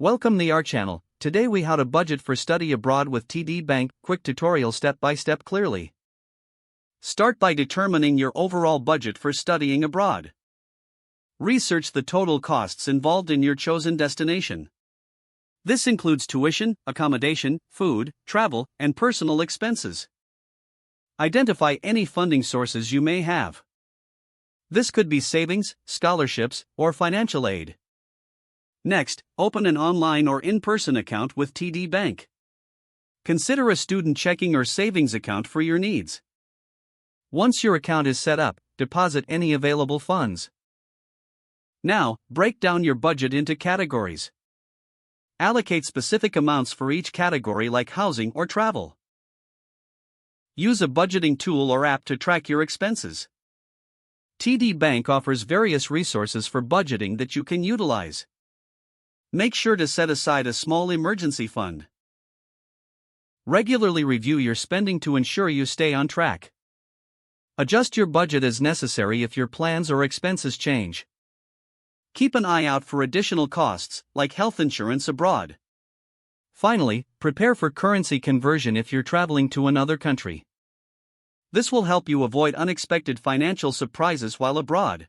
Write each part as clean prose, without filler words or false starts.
Welcome to our channel. Today we how to budget for study abroad with TD Bank. Quick tutorial step by step clearly. Start by determining your overall budget for studying abroad. Research the total costs involved in your chosen destination. This includes tuition, accommodation, food, travel, and personal expenses. Identify any funding sources you may have. This could be savings, scholarships, or financial aid. Next, open an online or in-person account with TD Bank. Consider a student checking or savings account for your needs. Once your account is set up, deposit any available funds. Now, break down your budget into categories. Allocate specific amounts for each category like housing or travel. Use a budgeting tool or app to track your expenses. TD Bank offers various resources for budgeting that you can utilize. Make sure to set aside a small emergency fund. Regularly review your spending to ensure you stay on track. Adjust your budget as necessary if your plans or expenses change. Keep an eye out for additional costs, like health insurance abroad. Finally, prepare for currency conversion if you're traveling to another country. This will help you avoid unexpected financial surprises while abroad.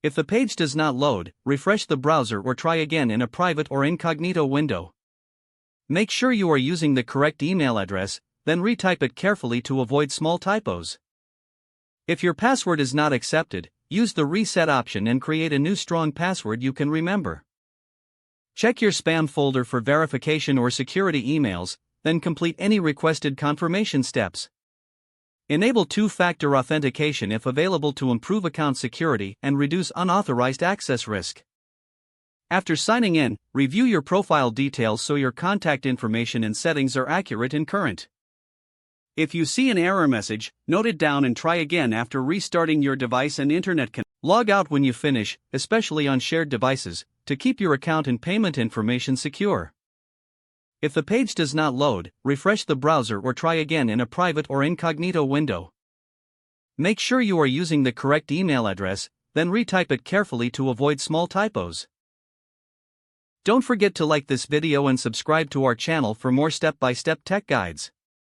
If the page does not load, refresh the browser or try again in a private or incognito window. Make sure you are using the correct email address, then retype it carefully to avoid small typos. If your password is not accepted, use the reset option and create a new strong password you can remember. Check your spam folder for verification or security emails, then complete any requested confirmation steps. Enable two-factor authentication if available to improve account security and reduce unauthorized access risk. After signing in, review your profile details so your contact information and settings are accurate and current. If you see an error message, note it down and try again after restarting your device and internet connection. Log out when you finish, especially on shared devices, to keep your account and payment information secure. If the page does not load, refresh the browser or try again in a private or incognito window. Make sure you are using the correct email address, then retype it carefully to avoid small typos. Don't forget to like this video and subscribe to our channel for more step-by-step tech guides.